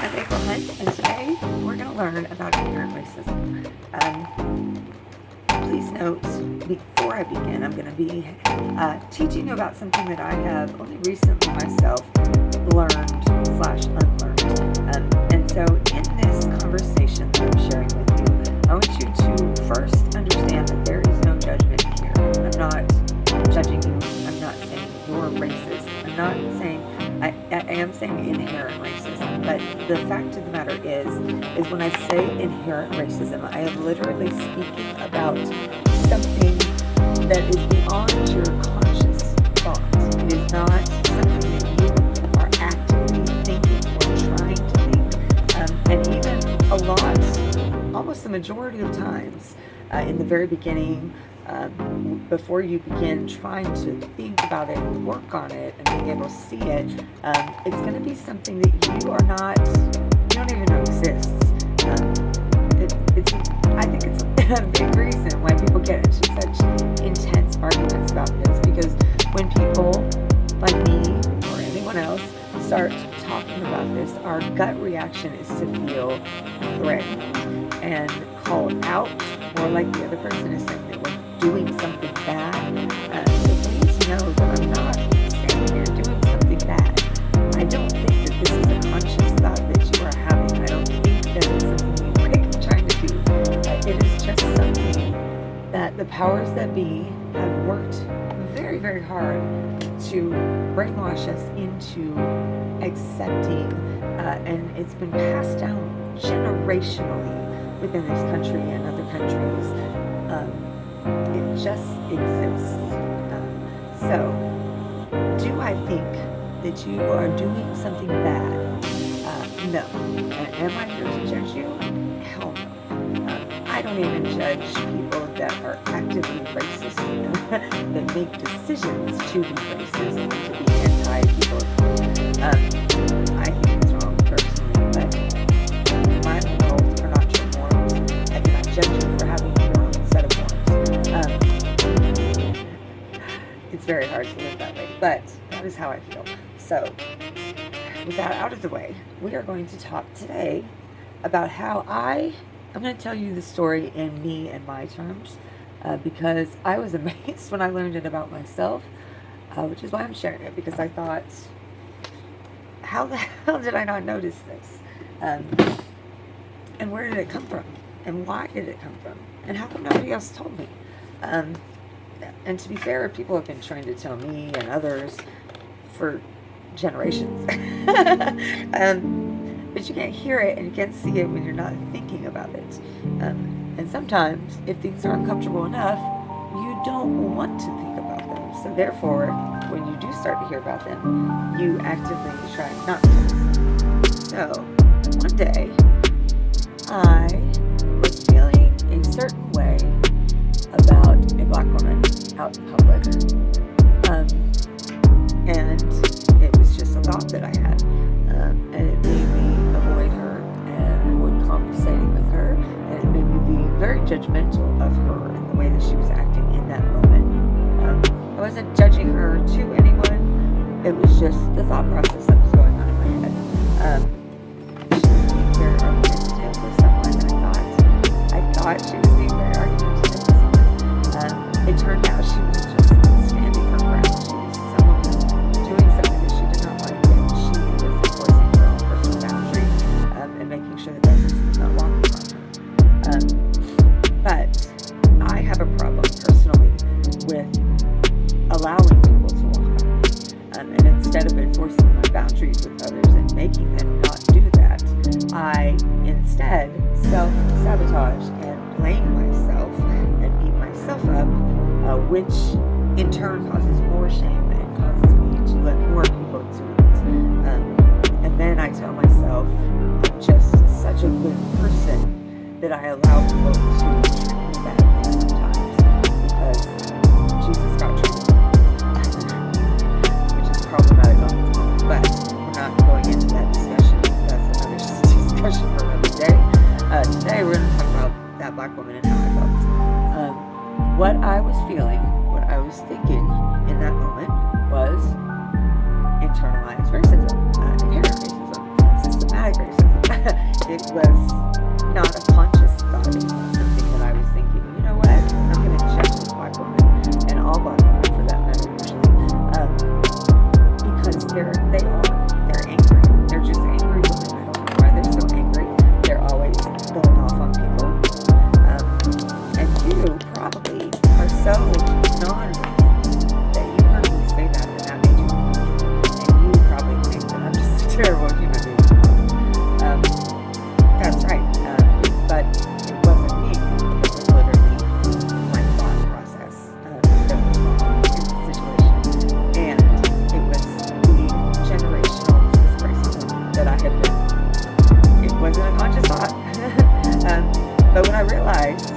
I'm April Hunt, and today we're going to learn about inherent racism. Please note, before I begin, I'm going to be teaching you about something that I have only recently myself learned/unlearned. And so in this conversation that I'm sharing with you, I want you to first understand that there is no judgment here. I'm not judging you. I'm not saying you're racist. I'm not saying, I am saying inherent racism, but the fact of the matter is when I say inherent racism, I am literally speaking about something that is beyond your conscious thought. It is not something that you are actively thinking or trying to think. And even a lot, almost the majority of times, in the very beginning, before you begin trying to think about it and work on it and being able to see it, it's going to be something that you don't even know exists. I think it's a big reason why people get into such intense arguments about this, because when people like me or anyone else start talking about this, our gut reaction is to feel threatened and called out, or like the other person is saying that we're doing something bad. So please know that I'm not saying you're doing something bad. I don't think that this is a conscious thought that you are having. I don't think that it's something you're trying to do. It is just something that the powers that be have worked very, very hard to brainwash us into accepting, and it's been passed down generationally within this country and other countries. It just exists. So, do I think that you are doing something bad? No. Am I here to judge you? Hell no. I don't even judge people that are actively racist, that make decisions to be racist and to be anti-people. I think it's wrong personally, but my morals are not your morals. I cannot judge you for having your own set of morals. It's very hard to live that way, but that is how I feel. So, with that out of the way, we are going to talk today about how I'm going to tell you the story in me and my terms, because I was amazed when I learned it about myself, which is why I'm sharing it, because I thought, how the hell did I not notice this? And where did it come from? And why did it come from? And how come nobody else told me? And to be fair, people have been trying to tell me and others for generations. But you can't hear it and you can't see it when you're not thinking about it. And sometimes, if things are uncomfortable enough, you don't want to think about them. So therefore, when you do start to hear about them, you actively try not to listen. So, one day, I was feeling a certain way about a black woman out in public. And it was just a thought that I had. And it made me avoid her and avoid conversating with her. And it made me be very judgmental of her and the way that she was acting in that moment. I wasn't judging her to anyone. It was just the thought process that was going on in my head. She was being very argumentative with someone. I thought she was being very argumentative with someone. It turned out she was just standing her ground. Someone was doing something that she did not like, and she was enforcing her own personal boundary, and making sure that that person was not walking on her. But I have a problem personally with allowing people to walk on me. And instead of enforcing my boundaries with others and making them not do that, I instead self-sabotage and blame myself and beat myself up, which in turn causes more shame and causes me to let more people do it. And then I tell myself I'm just such a good person that I allow people to treat me badly sometimes, because Jesus got treated, which is problematic on its own. But we're not going into that discussion. That's another discussion for another day. Today we're going to talk about that black woman and how I felt. What I was feeling, what I was thinking in that moment was internalized racism, inherent racism, systematic racism. it was not a conscious thought. It was something that I was thinking, you know what, I'm going to judge this black woman, and all black women for that matter usually, because they're angry. They're just angry women. I don't know why they're so angry. They're always going off on people. And you probably are so non-racist that you heard me say that, and that made you uncomfortable. And you probably think that I'm just a terrible human being. That's right. But it wasn't me. It was literally my thought process that was wrong in the situation. And it was the generational racism that I had been. It wasn't a conscious thought. But when I realized,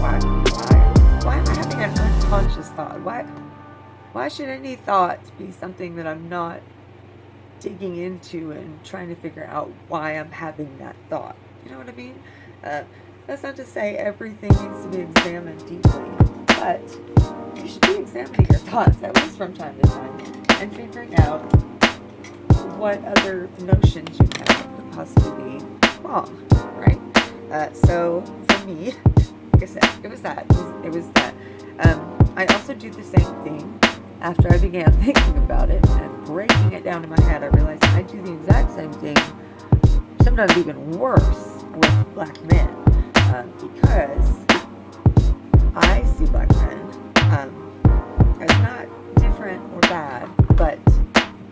why am I having an unconscious thought? Why should any thought be something that I'm not digging into and trying to figure out why I'm having that thought? You know what I mean? That's not to say everything needs to be examined deeply, but you should be examining your thoughts at least from time to time and figuring out what other notions you have could possibly be wrong, right? So for me, like I said, it was that. I also do the same thing after I began thinking about it and breaking it down in my head. I realized I do the exact same thing, sometimes even worse, with black men, because I see black men as not different or bad, but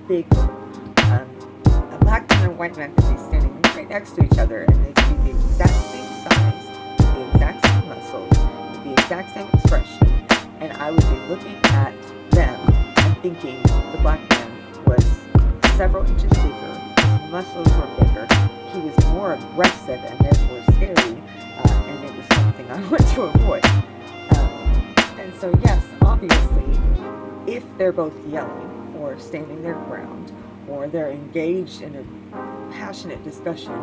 bigger. A black man and a white man could be standing right next to each other, and they could be the exact same size, the exact same muscles, the exact same expression, and I would be looking at them and thinking the black man was several inches bigger, his muscles were bigger, he was more aggressive and therefore scary, and it was something I want to avoid. And so yes, obviously, if they're both yelling or standing their ground or they're engaged in a passionate discussion,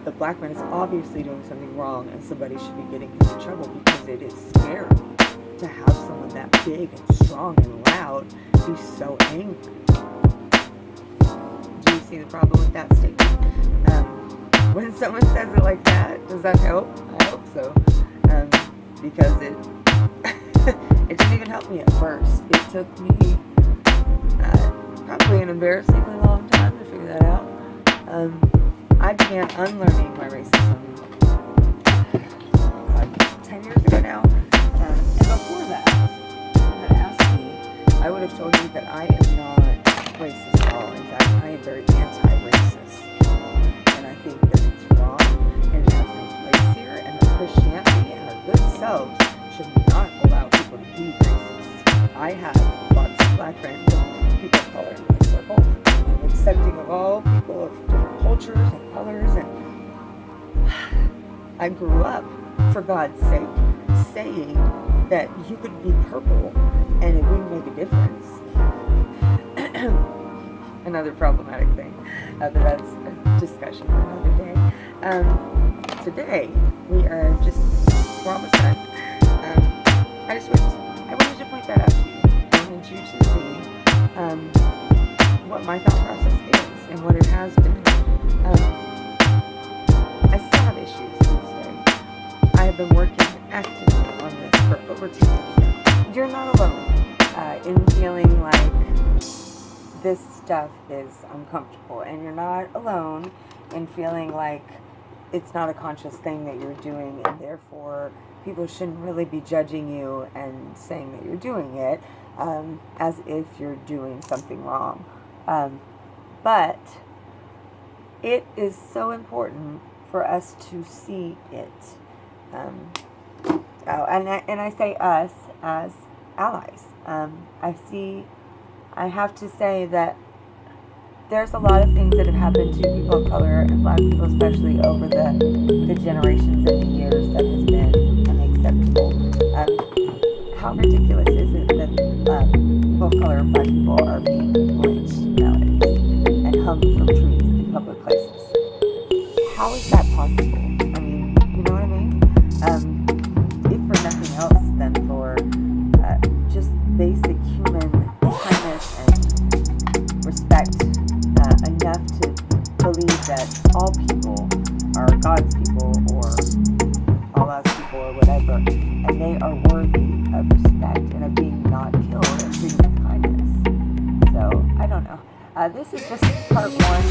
the black man is obviously doing something wrong and somebody should be getting into trouble, because it is scary to have someone that big and strong and loud be so angry. Do you see the problem with that statement? When someone says it like that, does that help? I hope so. Because it it didn't even help me at first. It took me probably an embarrassingly long time to figure that out. I began unlearning my racism 10 years ago now. And before that, if you had asked me, I would have told you that I am not racist at all. In fact, I am very anti-racist. And I think that it's wrong, and it has no place here, and that Christianity and our good selves should not allow people to be racist. I have lots of black friends and people of color in my circle. I'm accepting of all people of different cultures and colors, and I grew up, for God's sake, saying that you could be purple and it wouldn't make a difference. Another problematic thing, but that's a discussion for another day. Today, we're almost done. I wanted to point that out to you. I wanted you to see what my thought process is and what it has been. I still have issues to this day. I have been working actively on this for over 2 years now. You're not alone in feeling like this stuff is uncomfortable, and you're not alone in feeling like it's not a conscious thing that you're doing, and therefore people shouldn't really be judging you and saying that you're doing it as if you're doing something wrong. But it is so important for us to see it. And I say us as allies. I have to say that there's a lot of things that have happened to people of color and black people especially over the generations and the years that has been unacceptable. How ridiculous is it that people of color and black people are being lynched nowadays and hung from trees in public places? How is that possible? I mean, you know what I mean? If for nothing else than for just basic human kindness and respect, enough to believe that all people are God's people or Allah's people or whatever, and they are worthy of respect and of being not killed and treated with kindness. So, I don't know. This is just part one.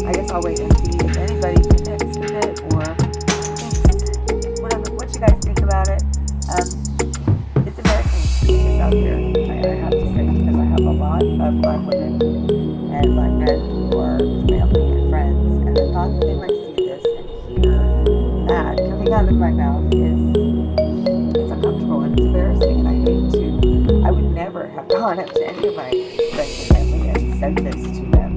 I guess I'll wait and see if anybody connects with it or thinks what you guys think about it. It's embarrassing to see this out here, I have to say, because I have a lot of Black women and Black men who are family and friends, and the thought that they might see this and hear that coming out of my mouth it's uncomfortable and it's embarrassing, and I would never have gone up to any of my friends and family and said this to them,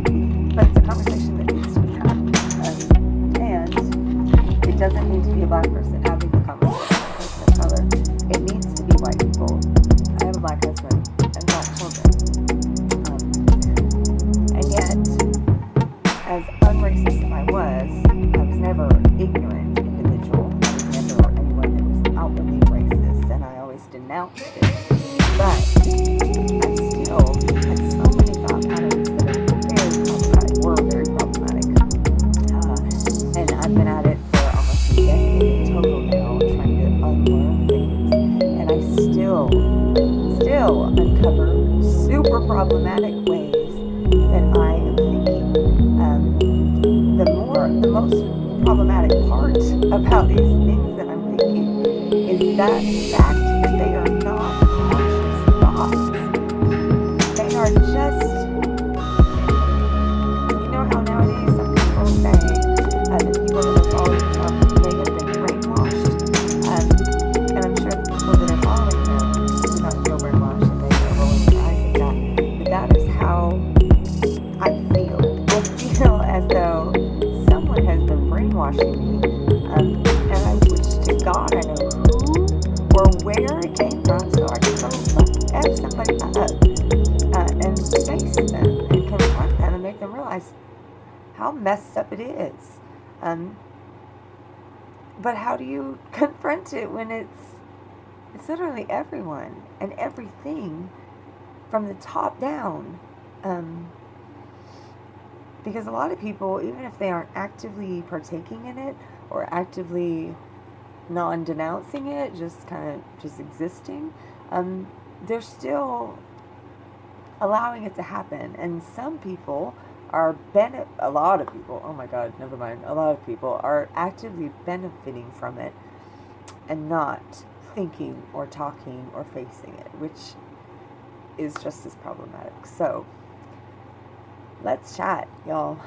but it's a conversation that needs to be had, and it doesn't need to be a Black person having the conversation, a person of color. It needs to be white people. I have a Black husband and Black children, and yet, as unracist as I was never ignorant individual. I was never anyone that was outwardly racist, and I always denounced it. But I still had so many thought patterns that were very problematic. And I've been at it for almost a decade total now, trying to unlearn things. And I still uncover super problematic ways that I am thinking. The most problematic part about these things that I'm thinking is that fact that they are not conscious thoughts. They are just, you know how nowadays some people say that people that are following Trump may have been brainwashed, and I'm sure the people that are following him do not feel brainwashed and they are rolling their eyes at that, but that is how I feel. I feel as though someone has been brainwashing me, and I wish to God I know who or where it came from so I can go F somebody up and face them and confront them and make them realize how messed up it is. But how do you confront it when it's literally everyone and everything from the top down? Because a lot of people, even if they aren't actively partaking in it or actively non-denouncing it, just existing, they're still allowing it to happen. And some people a lot of people, oh my God, never mind, a lot of people are actively benefiting from it and not thinking or talking or facing it, which is just as problematic. So, let's chat, y'all.